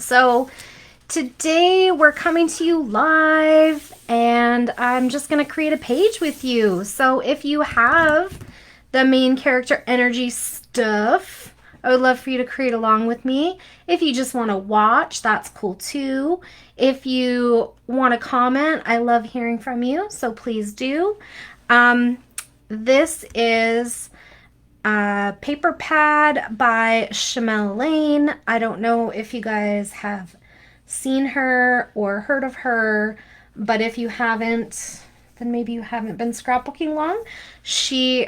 So today we're coming to you live and I'm just going to create a page with you. So if you have the main character energy stuff, I would love for you to create along with me. If you just want to watch, that's cool too. If you want to comment, I love hearing from you, so please do. This is a paper pad by Shimelle. I don't know if you guys have seen her or heard of her, but if you haven't, then maybe you haven't been scrapbooking long. She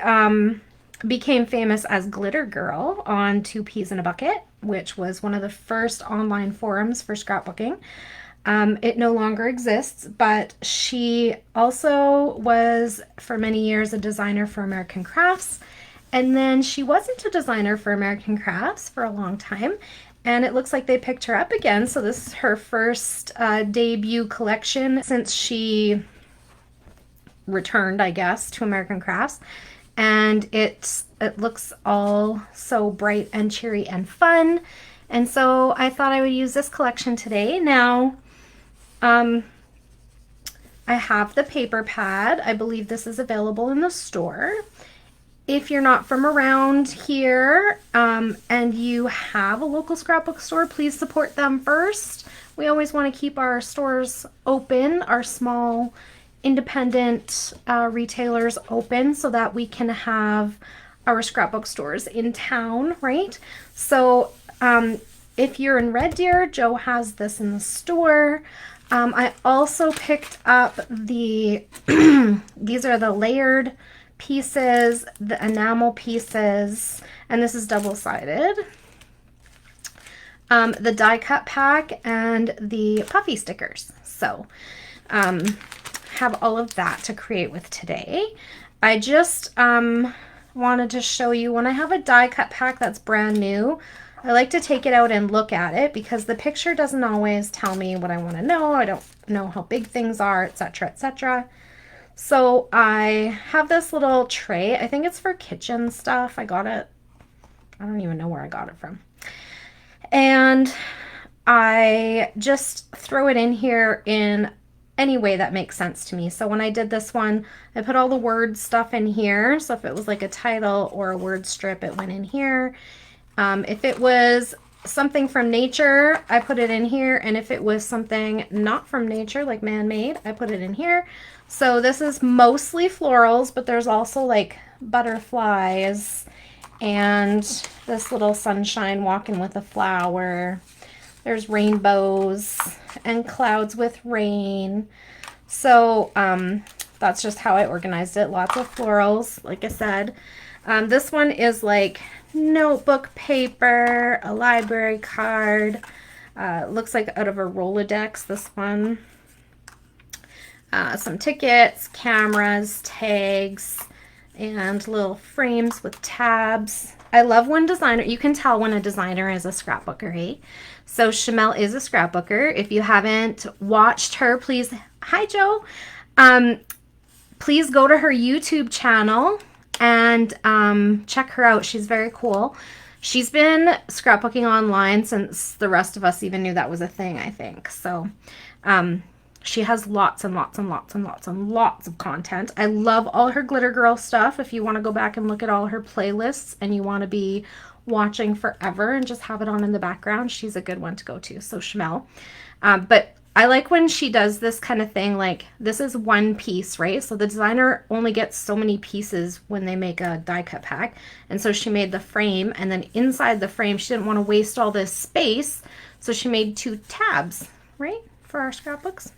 became famous as Glitter Girl on Two Peas in a Bucket, which was one of the first online forums for scrapbooking. It no longer exists, but she also was for many years a designer for American Crafts. And then she wasn't a designer for American Crafts for a long time. And it looks like they picked her up again. So this is her first debut collection since she returned, I guess, to American Crafts. And it looks all so bright and cheery and fun. And so I thought I would use this collection today. Now, I have the paper pad. I believe this is available in the store. If you're not from around here and you have a local scrapbook store, please support them first. We always want to keep our stores open, our small independent retailers open, so that we can have our scrapbook stores in town, right? So if you're in Red Deer, Joe has this in the store. I also picked up the, these are the layered pieces, the enamel pieces, and this is double-sided. The die cut pack and the puffy stickers. So have all of that to create with today. I just wanted to show you when I have a die cut pack that's brand new, I like to take it out and look at it because the picture doesn't always tell me what I want to know. I don't know how big things are, etc., etc. So I have this little tray. I think it's for kitchen stuff. I got it. I don't even know where I got it from. And I just throw it in here in any way that makes sense to me. So when I did this one, I put all the word stuff in here. So if it was like a title or a word strip, it went in here. If it was something from nature, I put it in here. And if it was something not from nature, like man-made, I put it in here. So this is mostly florals, but there's also like butterflies and this little sunshine walking with a flower. There's rainbows and clouds with rain. So that's just how I organized it. Lots of florals, like I said. This one is like notebook paper, a library card. Looks like out of a Rolodex, this one. Some tickets, cameras, tags, and little frames with tabs. I love when you can tell when a designer is a scrapbooker, eh? So Shimelle is a scrapbooker. If you haven't watched her, please, hi Joe. Please go to her YouTube channel and check her out. She's very cool. She's been scrapbooking online since the rest of us even knew that was a thing, I think. So she has lots and lots and lots and lots and lots of content. I love all her Glitter Girl stuff. If you want to go back and look at all her playlists and you want to be watching forever and just have it on in the background, she's a good one to go to. So Shimelle. But I like when she does this kind of thing, like this is one piece, right? So the designer only gets so many pieces when they make a die cut pack. And so she made the frame, and then inside the frame, she didn't want to waste all this space. So she made 2 tabs, right? For our scrapbooks.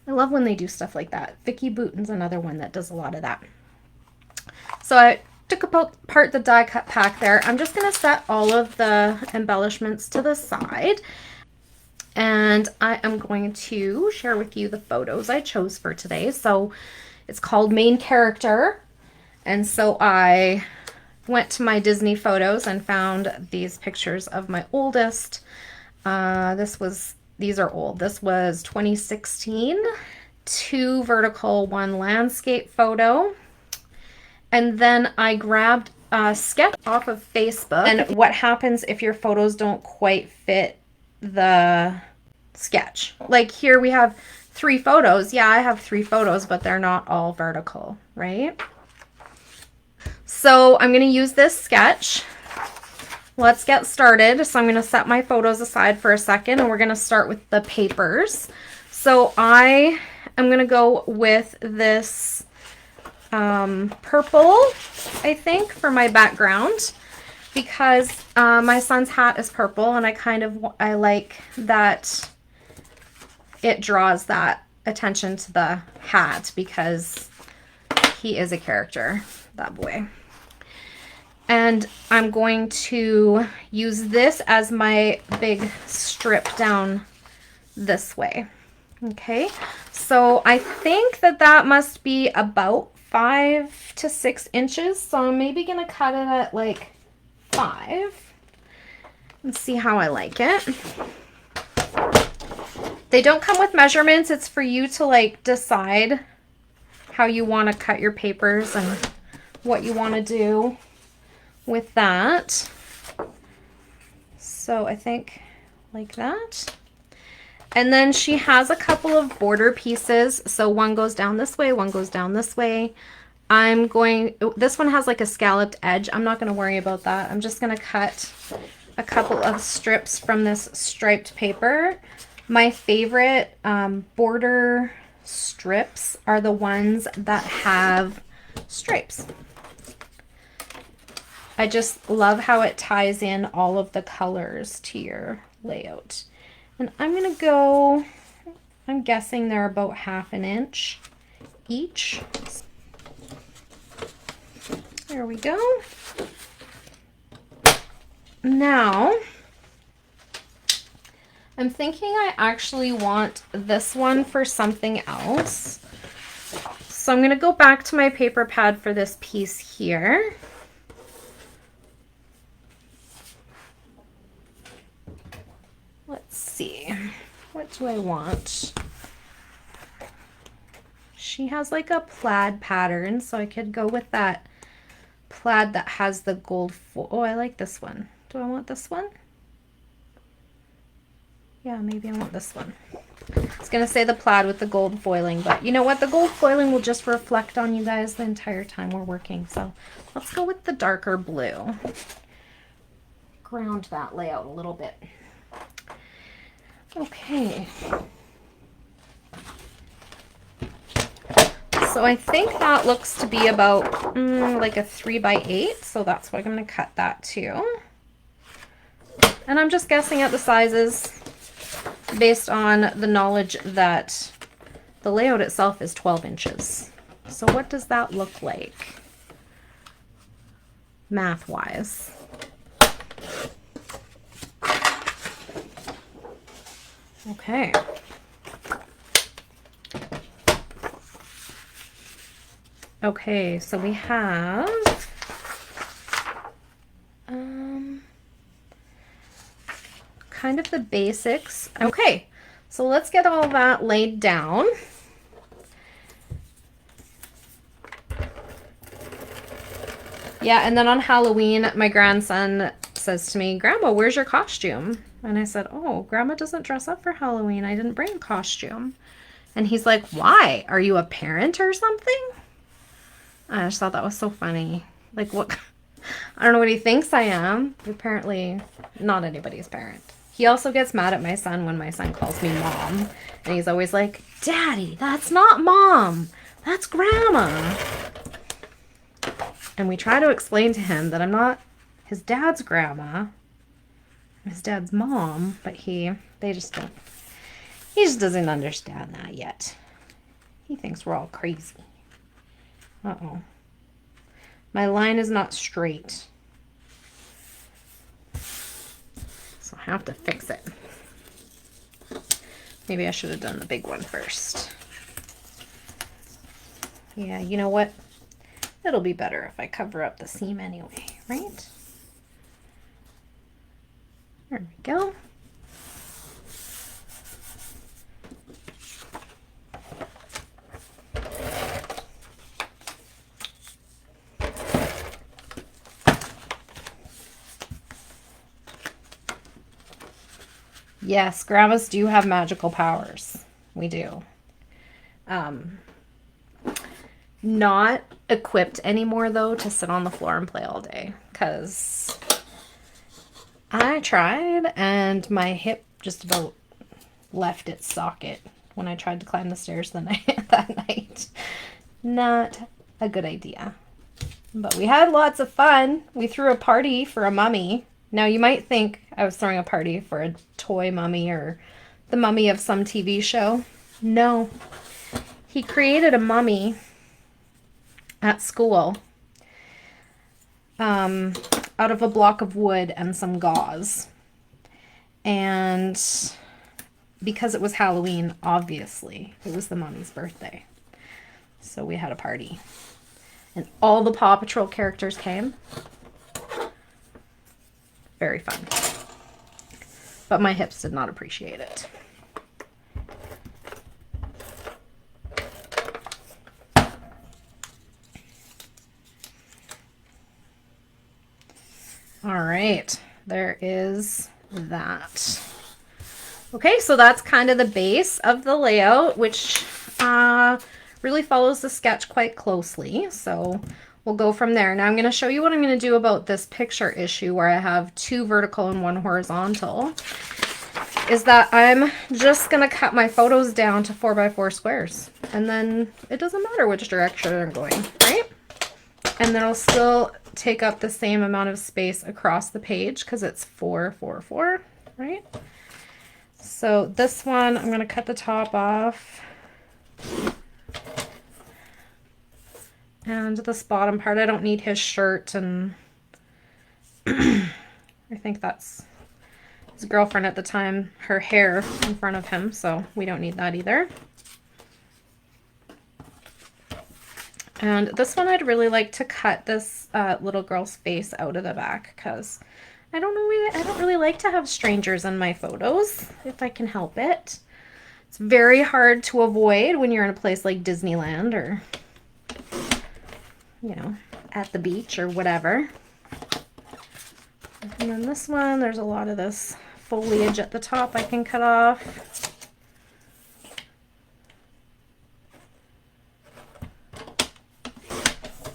I love when they do stuff like that. Vicky Bouton's another one that does a lot of that. So I took apart the die cut pack there. I'm just going to set all of the embellishments to the side. And I am going to share with you the photos I chose for today. So it's called Main Character. And so I went to my Disney photos and found these pictures of my oldest. These are old. This was 2016, 2 vertical, 1 landscape photo. And then I grabbed a sketch off of Facebook. And what happens if your photos don't quite fit the sketch. Like here we have 3 photos. Yeah, I have 3 photos, but they're not all vertical, right? So I'm going to use this sketch. Let's get started. So I'm going to set my photos aside for a second, and we're going to start with the papers. So I am going to go with this purple, I think, for my background, because my son's hat is purple, and I like that it draws that attention to the hat because he is a character, that boy. And I'm going to use this as my big strip down this way. Okay, so I think that must be about 5 to 6 inches. So I'm maybe gonna cut it at like 5 and see how I like it. They don't come with measurements. It's for you to like decide how you want to cut your papers and what you want to do with that. So I think like that. And then she has a couple of border pieces. So one goes down this way, one goes down this way. This one has like a scalloped edge. I'm not going to worry about that. I'm just going to cut a couple of strips from this striped paper. My favorite border strips are the ones that have stripes. I just love how it ties in all of the colors to your layout. And I'm going to go, I'm guessing they're about 1/2 inch each. There we go. Now, I'm thinking I actually want this one for something else. So I'm going to go back to my paper pad for this piece here. Let's see, what do I want? She has like a plaid pattern, so I could go with that plaid that has the gold foil. Oh, I like this one. Do I want this one? Yeah, maybe I want this one. I was going to say the plaid with the gold foiling, but you know what? The gold foiling will just reflect on you guys the entire time we're working. So let's go with the darker blue. Ground that layout a little bit. Okay. So I think that looks to be about like a 3x8. So that's what I'm going to cut that to. And I'm just guessing at the sizes based on the knowledge that the layout itself is 12 inches. So what does that look like math-wise? Okay. Okay, so we have kind of the basics. Okay, so let's get all that laid down. Yeah, and then on Halloween, my grandson says to me, "Grandma, where's your costume?" And I said, "Oh, Grandma doesn't dress up for Halloween. I didn't bring a costume." And he's like, "Why? Are you a parent or something?" I just thought that was so funny. Like, what? I don't know what he thinks I am. Apparently, not anybody's parent. He also gets mad at my son when my son calls me mom. And he's always like, "Daddy, that's not mom. That's Grandma." And we try to explain to him that I'm not his dad's grandma. I'm his dad's mom. But he just doesn't understand that yet. He thinks we're all crazy. Uh-oh. My line is not straight. So I have to fix it. Maybe I should have done the big one first. Yeah, you know what? It'll be better if I cover up the seam anyway, right? There we go. Yes, grandmas do have magical powers. We do. Not equipped anymore, though, to sit on the floor and play all day. Because I tried, and my hip just about left its socket when I tried to climb the stairs that night. Not a good idea. But we had lots of fun. We threw a party for a mummy. Now, you might think I was throwing a party for a toy mummy or the mummy of some TV show. No. He created a mummy at school out of a block of wood and some gauze. And because it was Halloween, obviously, it was the mummy's birthday. So we had a party. And all the Paw Patrol characters came. Very fun. But my hips did not appreciate it. All right, there is that. Okay, so that's kind of the base of the layout, which really follows the sketch quite closely. So we'll go from there. Now I'm going to show you what I'm going to do about this picture issue where I have 2 vertical and 1 horizontal. Is that I'm just going to cut my photos down to 4x4 squares. And then it doesn't matter which direction they're going, right? And then I'll still take up the same amount of space across the page because it's 4, 4, 4, right? So this one, I'm going to cut the top off. And this bottom part, I don't need his shirt, and I think that's his girlfriend at the time, her hair in front of him, so we don't need that either. And this one, I'd really like to cut this little girl's face out of the back because I don't really like to have strangers in my photos if I can help it. It's very hard to avoid when you're in a place like Disneyland or, you know, at the beach or whatever. And then this one, there's a lot of this foliage at the top I can cut off.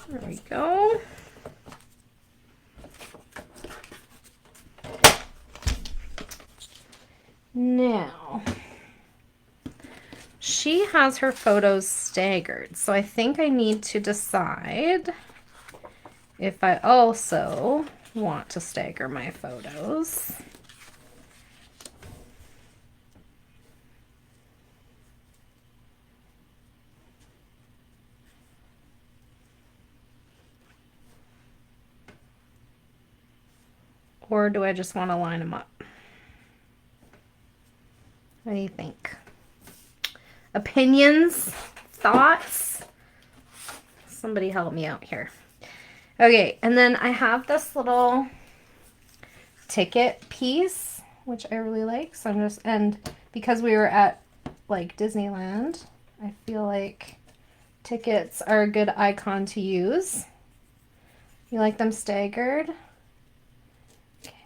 There we go. Now, she has her photos staggered, so I think I need to decide if I also want to stagger my photos. Or do I just want to line them up? What do you think? Opinions? Thoughts? Somebody help me out here. Okay, and then I have this little ticket piece, which I really like. So I'm just, and because we were at like Disneyland, I feel like tickets are a good icon to use. You like them staggered?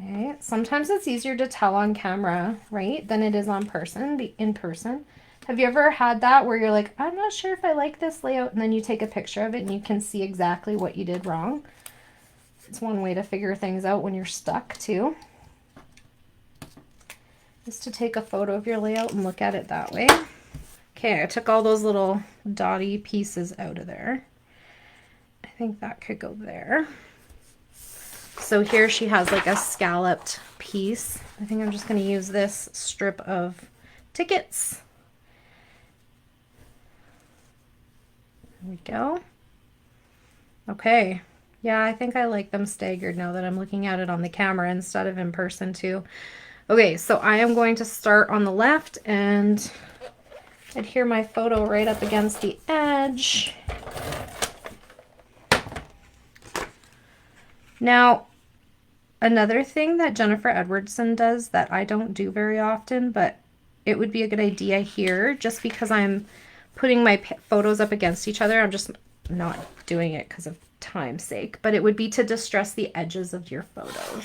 Okay, sometimes it's easier to tell on camera, right, than it is in person. Have you ever had that where you're like, I'm not sure if I like this layout, and then you take a picture of it and you can see exactly what you did wrong? It's one way to figure things out when you're stuck too, is to take a photo of your layout and look at it that way. Okay, I took all those little dotty pieces out of there. I think that could go there. So here she has like a scalloped piece. I think I'm just going to use this strip of tickets. There we go. Okay. Yeah, I think I like them staggered now that I'm looking at it on the camera instead of in person too. Okay, so I am going to start on the left and adhere my photo right up against the edge. Now, another thing that Jennifer Edwardson does that I don't do very often, but it would be a good idea here, just because I'm putting my photos up against each other. I'm just not doing it because of time's sake, but it would be to distress the edges of your photos.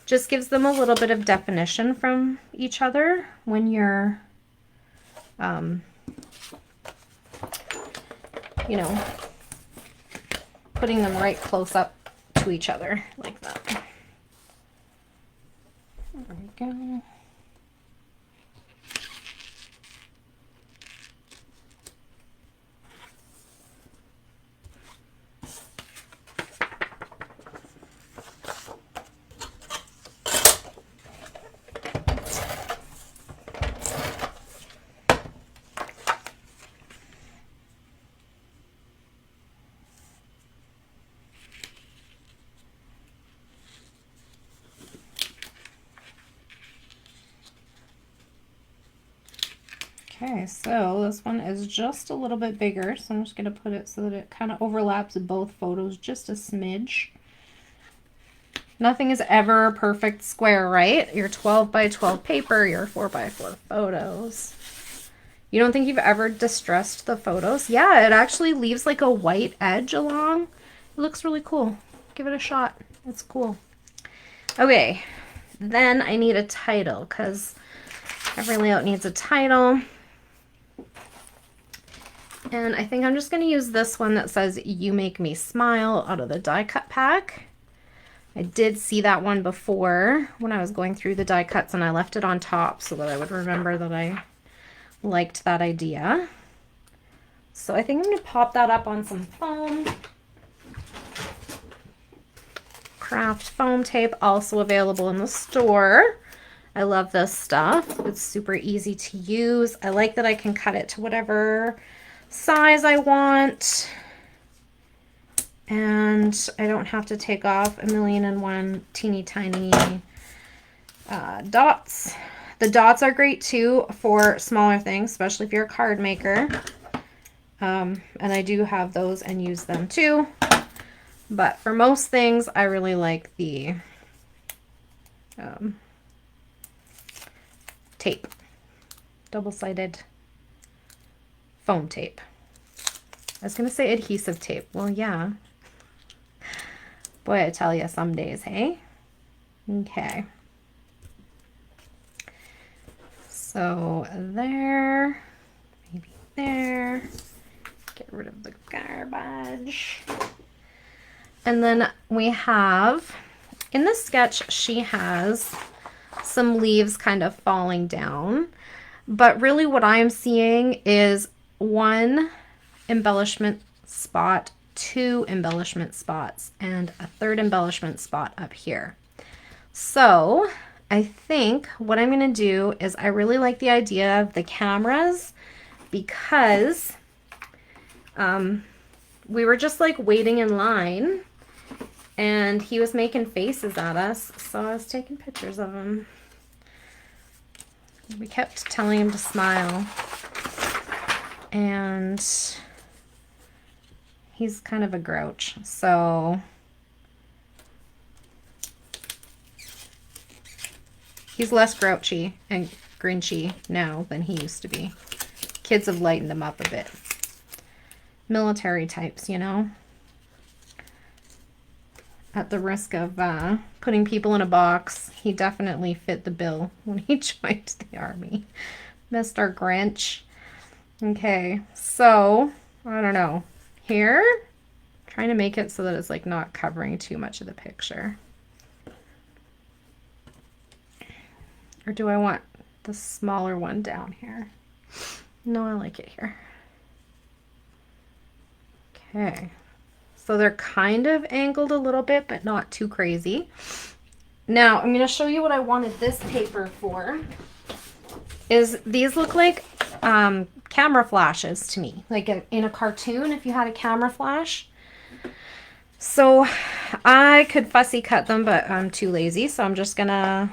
Just gives them a little bit of definition from each other when you're, you know, putting them right close up to each other like that. There we go. Okay, so this one is just a little bit bigger, so I'm just going to put it so that it kind of overlaps both photos just a smidge. Nothing is ever a perfect square, right? Your 12 by 12 paper, your 4 by 4 photos. You don't think you've ever distressed the photos? Yeah, it actually leaves like a white edge along. It looks really cool. Give it a shot. It's cool. Okay, then I need a title because every layout needs a title. And I think I'm just going to use this one that says "You Make Me Smile" out of the die cut pack. I did see that one before when I was going through the die cuts, and I left it on top so that I would remember that I liked that idea. So I think I'm going to pop that up on some foam. Craft foam tape, also available in the store. I love this stuff. It's super easy to use. I like that I can cut it to whatever size I want, and I don't have to take off 1,000,001 teeny tiny dots. The dots are great too for smaller things, especially if you're a card maker, and I do have those and use them too, but for most things I really like the tape, double-sided foam tape. I was going to say adhesive tape. Well, yeah. Boy, I tell you, some days, hey? Okay. So there, maybe there. Get rid of the garbage. And then we have, in the sketch, she has some leaves kind of falling down. But really what I'm seeing is one embellishment spot, two embellishment spots, and a third embellishment spot up here. So I think what I'm going to do is I really like the idea of the cameras because we were just like waiting in line and he was making faces at us, so I was taking pictures of him. We kept telling him to smile, and he's kind of a grouch, so he's less grouchy and grinchy now than he used to be. Kids have lightened him up a bit. Military types, you know? At the risk of putting people in a box, he definitely fit the bill when he joined the army. Mr. Grinch. Okay, so, I don't know. Here, trying to make it so that it's like not covering too much of the picture. Or do I want the smaller one down here? No, I like it here. Okay. So they're kind of angled a little bit, but not too crazy. Now, I'm going to show you what I wanted this paper for. These look like camera flashes to me. Like in a cartoon, if you had a camera flash. So I could fussy cut them, but I'm too lazy. So I'm just going to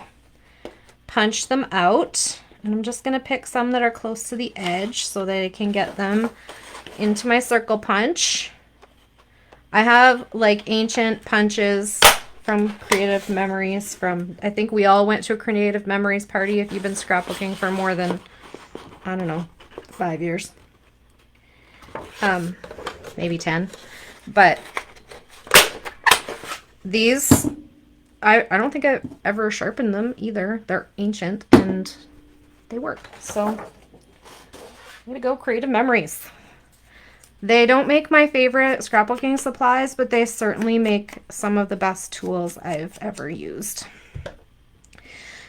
punch them out. And I'm just going to pick some that are close to the edge so that I can get them into my circle punch. I have like ancient punches from Creative Memories from, I think we all went to a Creative Memories party if you've been scrapbooking for more than, I don't know, 5 years. Maybe 10. But these I don't think I've ever sharpened them either. They're ancient and they work. So, way to go, creative memories. They don't make my favorite scrapbooking supplies, but they certainly make some of the best tools I've ever used.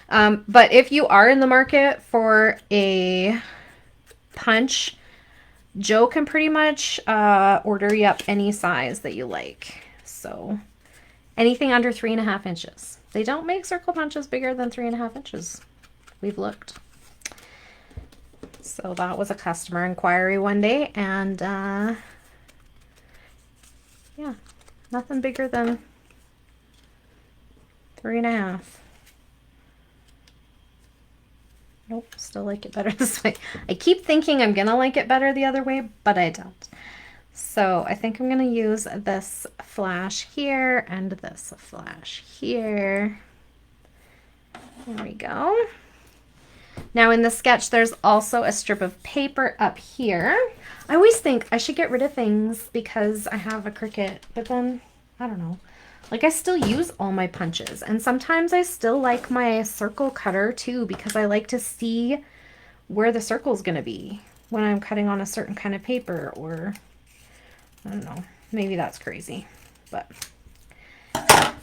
But if you are in the market for a punch, Joe can pretty much order you up any size that you like. So anything under 3.5 inches. They don't make circle punches bigger than 3.5 inches. We've looked. So that was a customer inquiry one day, and yeah, nothing bigger than 3.5. Nope, still like it better this way. I keep thinking I'm gonna like it better the other way, but I don't. So I think I'm gonna use this flash here and this flash here. There we go. Now in the sketch, there's also a strip of paper up here. I always think I should get rid of things because I have a Cricut, but then, I don't know. Like, I still use all my punches, and sometimes I still like my circle cutter too because I like to see where the circle's gonna be when I'm cutting on a certain kind of paper, or I don't know, maybe that's crazy, but I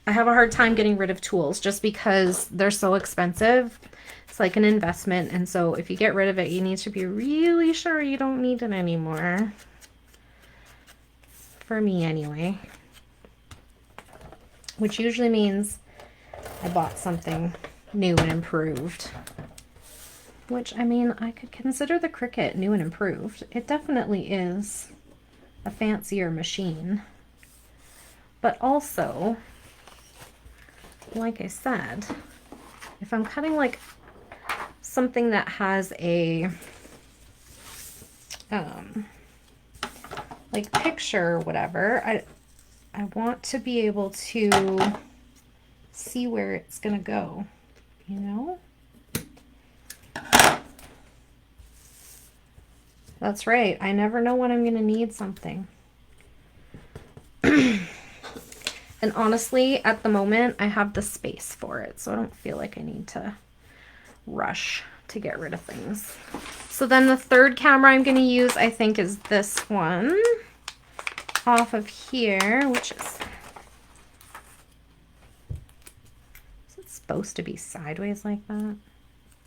have a hard time getting rid of tools just because they're so expensive. It's like an investment, and so if you get rid of it, you need to be really sure you don't need it anymore. For me anyway. Which usually means I bought something new and improved. Which, I mean, I could consider the Cricut new and improved. It definitely is a fancier machine. But also, like I said, if I'm cutting like something that has a like picture or whatever, I want to be able to see where it's gonna go, you know? That's right, I never know when I'm gonna need something. And honestly, at the moment, I have the space for it, so I don't feel like I need to rush to get rid of things. So then the third camera I'm going to use, I think, is this one off of here, which is it supposed to be sideways like that?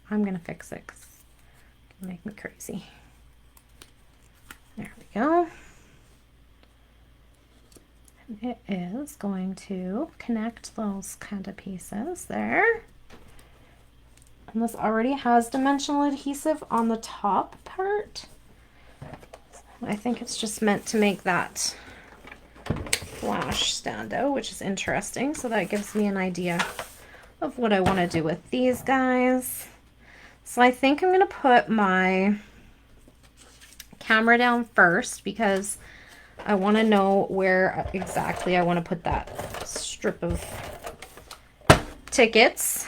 I'm going to fix it because it'll make me crazy. There we go. It is going to connect those kind of pieces there. And this already has dimensional adhesive on the top part. I think it's just meant to make that flash stand out, which is interesting. So that gives me an idea of what I want to do with these guys. So I think I'm going to put my camera down first because I want to know where exactly I want to put that strip of tickets.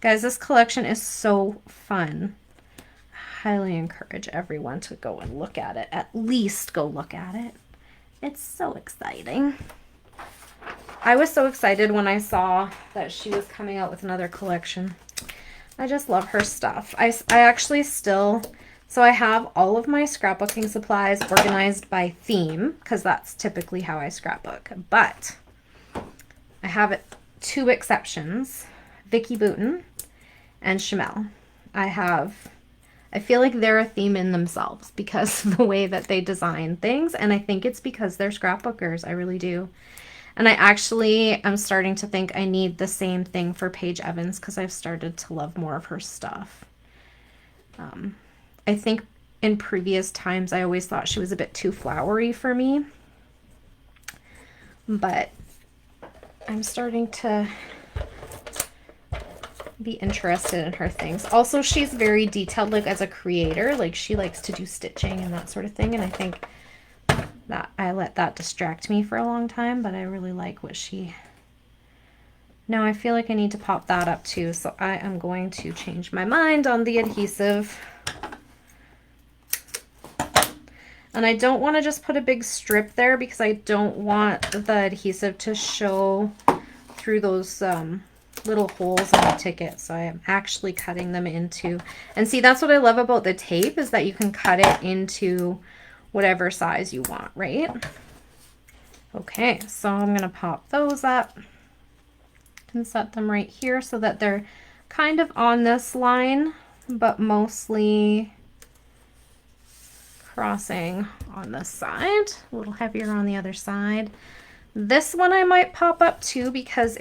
Guys, this collection is so fun. I highly encourage everyone to go and look at it. At least go look at it. It's so exciting. I was so excited when I saw that she was coming out with another collection. I just love her stuff. I actually still... So I have all of my scrapbooking supplies organized by theme, because that's typically how I scrapbook. But I have two exceptions, Vicky Boutin and Shimelle. I feel like they're a theme in themselves because of the way that they design things, and I think it's because they're scrapbookers. I really do. And I actually am starting to think I need the same thing for Paige Evans because I've started to love more of her stuff. I think in previous times I always thought she was a bit too flowery for me, but I'm starting to be interested in her things. Also, she's very detailed, like as a creator, like she likes to do stitching and that sort of thing, and I think that I let that distract me for a long time, but I really like what she... Now I feel like I need to pop that up too, so I am going to change my mind on the adhesive. And I don't want to just put a big strip there because I don't want the adhesive to show through those little holes in the ticket. So I am actually cutting them into, and see, that's what I love about the tape, is that you can cut it into whatever size you want, right? Okay, so I'm going to pop those up and set them right here so that they're kind of on this line, but mostly crossing on this side, a little heavier on the other side. This one I might pop up too because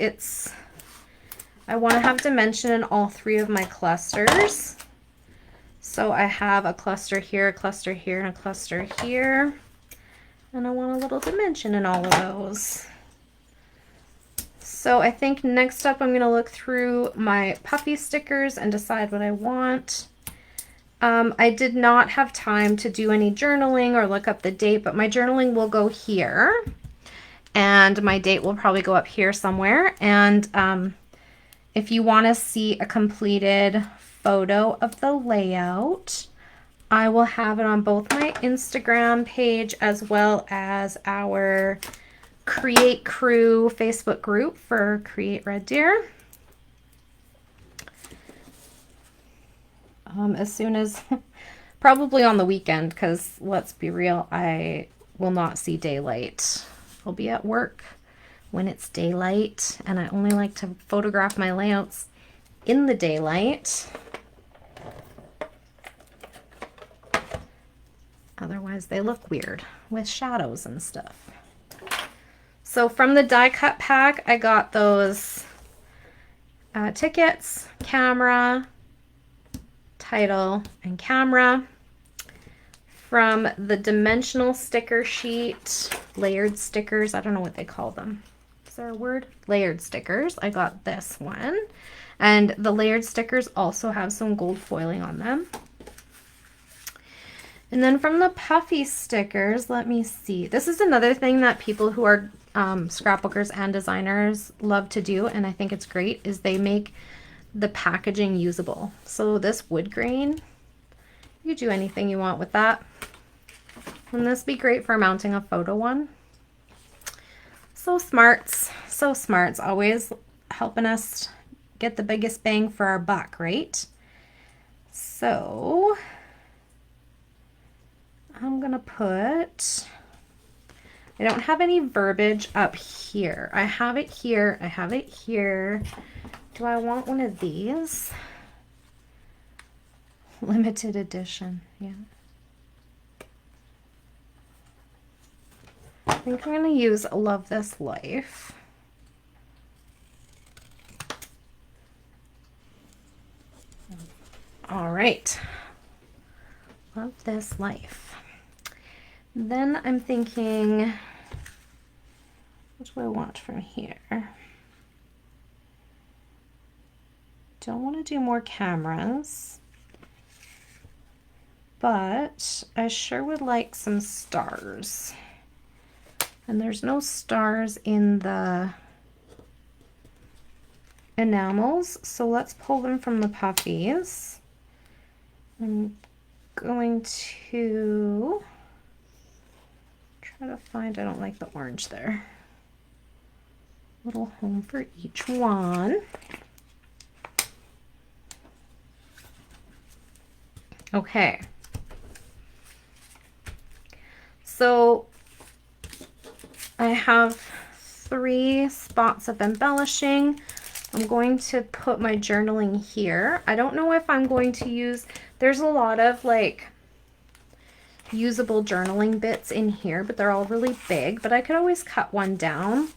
I want to have dimension in all three of my clusters. So I have a cluster here, a cluster here, and a cluster here. And I want a little dimension in all of those. So I think next up I'm going to look through my puffy stickers and decide what I want. I did not have time to do any journaling or look up the date, but my journaling will go here. And my date will probably go up here somewhere. And if you want to see a completed photo of the layout, I will have it on both my Instagram page as well as our Create Crew Facebook group for Create Red Deer. As soon as, probably on the weekend, because let's be real, I will not see daylight. I'll be at work when it's daylight, and I only like to photograph my layouts in the daylight. Otherwise they look weird with shadows and stuff. So from the die cut pack, I got those tickets, camera, title, and camera. From the dimensional sticker sheet, layered stickers, I don't know what they call them. Is there a word? Layered stickers. I got this one. And the layered stickers also have some gold foiling on them. And then from the puffy stickers, let me see. This is another thing that people who are scrapbookers and designers love to do, and I think it's great, is they make the packaging usable. So this wood grain, you do anything you want with that. Wouldn't this be great for mounting a photo one? So smarts, so smarts, always helping us get the biggest bang for our buck, right? So I'm gonna put, I don't have any verbiage up here. I have it here, I have it here. Do I want one of these? Limited edition, yeah. I think I'm gonna use Love This Life. All right, Love This Life. Then I'm thinking, what do I want from here? Don't want to do more cameras, but I sure would like some stars. And there's no stars in the enamels, so let's pull them from the puffies. I'm going to try to find, I don't like the orange there. Little home for each one. Okay. So I have 3 spots of embellishing. I'm going to put my journaling here. I don't know if I'm going to use, there's a lot of like usable journaling bits in here, but they're all really big, but I could always cut one down.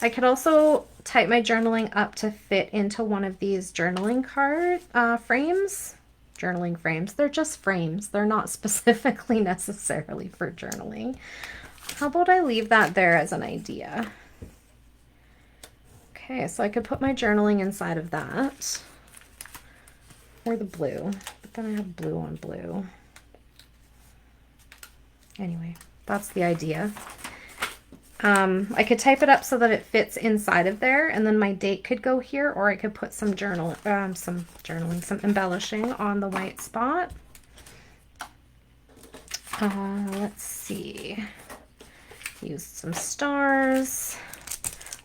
I could also type my journaling up to fit into one of these journaling card frames. Journaling frames, they're just frames. They're not specifically necessarily for journaling. How about I leave that there as an idea? Okay, so I could put my journaling inside of that, or the blue, but then I have blue on blue. Anyway, that's the idea. I could type it up so that it fits inside of there, and then my date could go here, or I could put some some embellishing on the white spot. Let's see. Use some stars.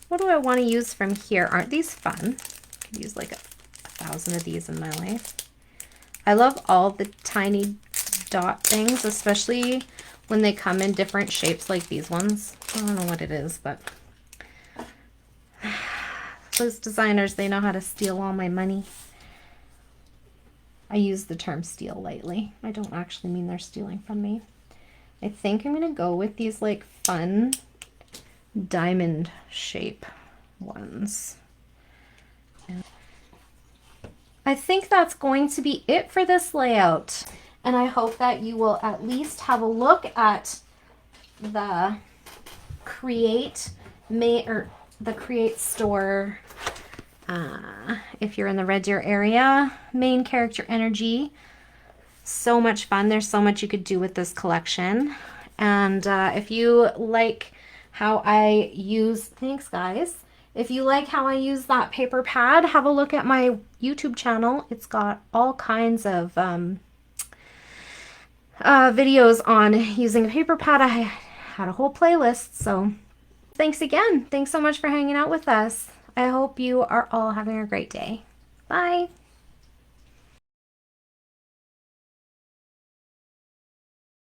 What do I want to use from here? Aren't these fun? I could use like a thousand of these in my life. I love all the tiny dot things, especially when they come in different shapes like these ones. I don't know what it is, but those designers, they know how to steal all my money. I use the term steal lightly. I don't actually mean they're stealing from me. I think I'm gonna go with these like fun diamond shape ones. I think that's going to be it for this layout. And I hope that you will at least have a look at the Create Store if you're in the Red Deer area. Main character energy. So much fun. There's so much you could do with this collection. And if you like how I use, thanks guys. If you like how I use that paper pad, have a look at my YouTube channel. It's got all kinds of videos on using a paper pad. I had a whole playlist. So thanks again. Thanks so much for hanging out with us. I hope you are all having a great day. Bye.